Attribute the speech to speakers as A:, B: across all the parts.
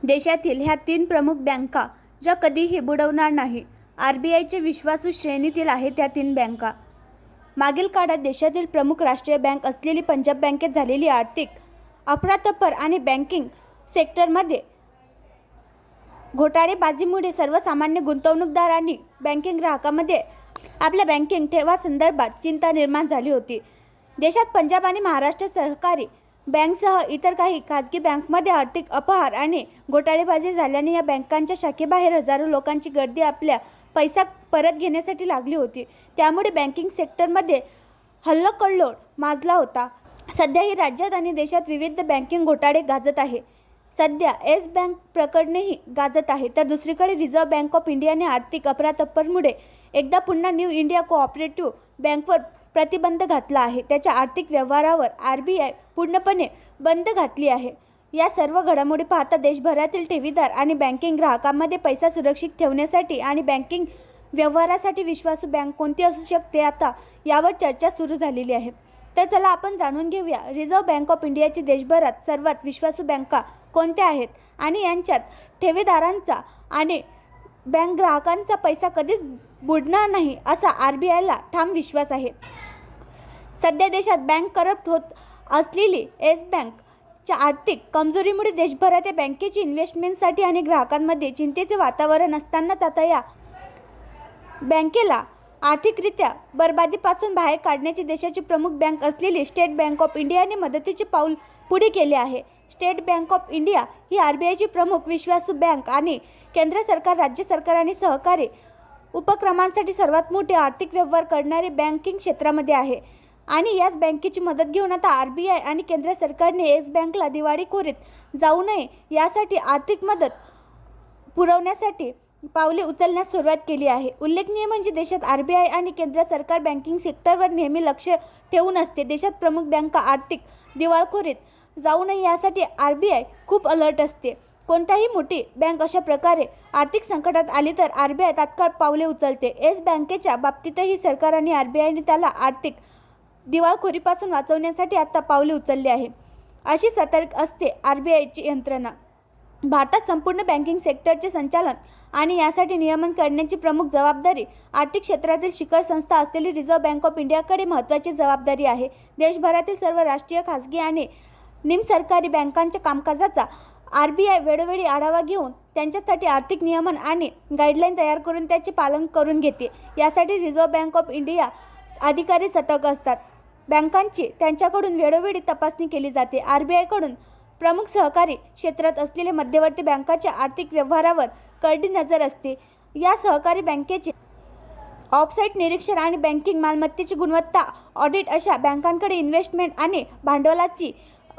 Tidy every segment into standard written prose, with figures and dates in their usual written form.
A: देशातील ह्या 3 प्रमुख बँका ज्या कधीही बुडवणार नाही. RBIचे विश्वासू श्रेणीतील आहे त्या 3 बँका. मागील काळात देशातील प्रमुख राष्ट्रीय बँक असलेली पंजाब बँकेत झालेली आर्थिक अफरातफर आणि बँकिंग सेक्टरमध्ये घोटाळेबाजीमुळे सर्वसामान्य गुंतवणूकदार आणि बँकिंग ग्राहकांमध्ये आपल्या बँकिंग ठेवांसंदर्भात चिंता निर्माण झाली होती. देशात पंजाब आणि महाराष्ट्र सहकारी बँकसह इतर काही खाजगी बँकांमध्ये आर्थिक अपहार आणि घोटाळेबाजी झाल्याने या बँकांच्या शाखेबाहेर हजारो लोकांची गर्दी आपल्या पैसा परत घेण्यासाठी लागली होती. त्यामुळे बँकिंग सेक्टरमध्ये हल्लोकल्लोळ माजला होता. सध्याही राज्यात आणि देशात विविध बँकिंग घोटाळे गाजत आहे. सध्या येस बँक प्रकरणही गाजत आहे, तर दुसरीकडे रिझर्व्ह बँक ऑफ इंडियाने आर्थिक अफरातफरमुळे एकदा पुन्हा न्यू इंडिया कोऑपरेटिव्ह बँकवर प्रतिबंध घातला आहे. त्याच्या आर्थिक व्यवहारावर RBI पूर्णपणे बंद घातली आहे. या सर्व घडामोडी पाहता देशभरातील ठेवीदार आणि बँकिंग ग्राहकांमध्ये पैसा सुरक्षित ठेवण्यासाठी आणि बँकिंग व्यवहारासाठी विश्वासू बँक कोणती असू शकते, आता यावर चर्चा सुरू झालेली आहे. तर चला आपण जाणून घेऊया रिझर्व्ह बँक ऑफ इंडियाची देशभरात सर्वात विश्वासू बँका कोणत्या आहेत आणि यांच्यात ठेवीदारांचा आणि बँक ग्राहकांचा पैसा कधीच बुडणार नाही असा RBIला ठाम विश्वास आहे. सध्या देशात बँक करप्ट होत असलेली येस बँकच्या आर्थिक कमजोरीमुळे देशभरात या बँकेची इन्व्हेस्टमेंटसाठी आणि ग्राहकांमध्ये चिंतेचे वातावरण असतानाच आता या बँकेला आर्थिकरित्या बरबादीपासून बाहेर काढण्याची देशाची प्रमुख बँक असलेली स्टेट बँक ऑफ इंडियाने मदतीचे पाऊल पुढे केले आहे. स्टेट बँक ऑफ इंडिया ही RBIची प्रमुख विश्वासू बँक आणि केंद्र सरकार, राज्य सरकार आणि सहकारी उपक्रमांसाठी सर्वात मोठे आर्थिक व्यवहार करणारी बँकिंग क्षेत्रामध्ये आहे. आणि याच बँकेची मदत घेऊन आता RBI आणि केंद्र सरकारने येस बँकला दिवाळखोरीत जाऊ नये यासाठी आर्थिक मदत पुरवण्यासाठी पावले उचलण्यास सुरुवात केली आहे. उल्लेखनीय म्हणजे देशात RBI आणि केंद्र सरकार बँकिंग सेक्टरवर नेहमी लक्ष ठेवून असते. देशात प्रमुख बँका आर्थिक दिवाळखोरीत जाऊ नये यासाठी RBI खूप अलर्ट असते. कोणताही मोठी बँक अशा प्रकारे आर्थिक संकटात आली तर RBI तात्काळ पावले उचलते. येस बँकेच्या बाबतीतही सरकार आणि RBIने त्याला आर्थिक दिवाळखोरीपासून वाचवण्यासाठी आता पावले उचलली आहे. अशी सतर्क असते RBIची यंत्रणा. भारतात संपूर्ण बँकिंग सेक्टरचे संचालन आणि यासाठी नियमन करण्याची प्रमुख जबाबदारी आर्थिक क्षेत्रातील शिखर संस्था असलेली रिझर्व्ह बँक ऑफ इंडियाकडे महत्त्वाची जबाबदारी आहे. देशभरातील सर्व राष्ट्रीय, खासगी आणि निमसरकारी बँकांच्या कामकाजाचा RBI वेळोवेळी आढावा घेऊन त्यांच्यासाठी आर्थिक नियमन आणि गाईडलाईन तयार करून त्याचे पालन करून घेते. यासाठी रिझर्व्ह बँक ऑफ इंडिया अधिकारी सतर्क असतात. बँकांची त्यांच्याकडून वेळोवेळी तपासणी केली जाते. RBIकडून प्रमुख सहकारी क्षेत्रात असलेल्या मध्यवर्ती बँकांच्या आर्थिक व्यवहारावर करडी नजर असते. या सहकारी बँकेचे ऑफसाईट निरीक्षण आणि बँकिंग मालमत्तेची गुणवत्ता ऑडिट अशा बँकांकडे इन्व्हेस्टमेंट आणि भांडवलाची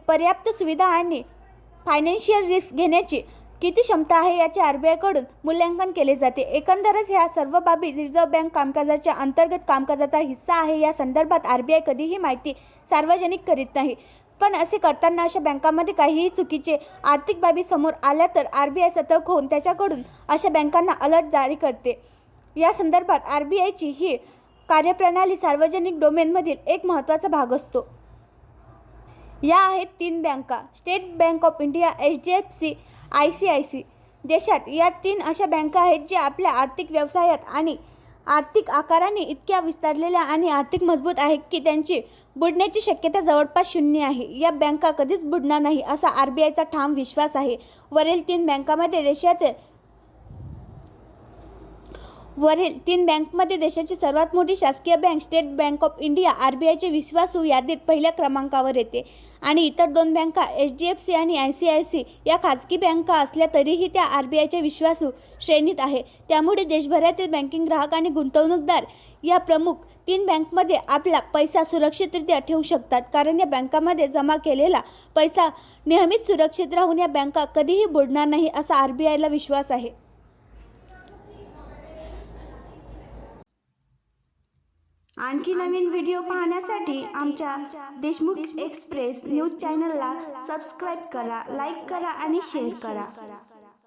A: पर्याप्त सुविधा आणि फायनान्शियल रिस्क घेण्याची किती क्षमता आहे याचे RBIकडून मूल्यांकन केले जाते. एकंदरच ह्या सर्व बाबी रिझर्व्ह बँक कामकाजाच्या अंतर्गत कामकाजाचा हिस्सा आहे. या संदर्भात RBI कधीही माहिती सार्वजनिक करीत नाही. पण असे करताना अशा बँकांमध्ये काहीही चुकीचे आर्थिक बाबी समोर आल्या तर RBI सतर्क होऊन त्याच्याकडून अशा बँकांना अलर्ट जारी करते. या संदर्भात RBIची ही कार्यप्रणाली सार्वजनिक डोमेनमधील एक महत्त्वाचा भाग असतो. या आहेत 3 बँका: state bank of India, HDFC, ICICI. देशात या 3 अशा बँका आहेत जे आपल्या आर्थिक व्यवसायात आणि आर्थिक आकाराने इतक्या विस्तारलेल्या आणि आर्थिक मजबूत आहेत की त्यांची बुडण्याची शक्यता जवळपास शून्य आहे. या बँका कधीच बुडणार नाही असा RBIचा ठाम विश्वास आहे. वरील 3 बँकांमध्ये देशाची सर्वात मोठी शासकीय bank state bank of India RBIच्या विश्वासू यादीत पहिल्या क्रमांकावर येते आणि इतर 2 बँका HDFC आणि ICICI या खाजगी बँका असल्या तरीही त्या RBIच्या विश्वासू श्रेणीत आहे. त्यामुळे देशभरातील बँकिंग ग्राहक आणि गुंतवणूकदार या प्रमुख 3 बँकांमध्ये आपला पैसा सुरक्षितरित्या ठेवू शकतात, कारण या बँकांमध्ये जमा केलेला पैसा नेहमीच सुरक्षित राहून या बँका कधीही बुडणार नाही असा RBIला विश्वास आहे. आणखी नवीन व्हिडिओ पाहण्यासाठी आमच्या देशमुख एक्सप्रेस न्यूज चॅनलला सबस्क्राईब करा, लाईक करा आणि शेअर करा.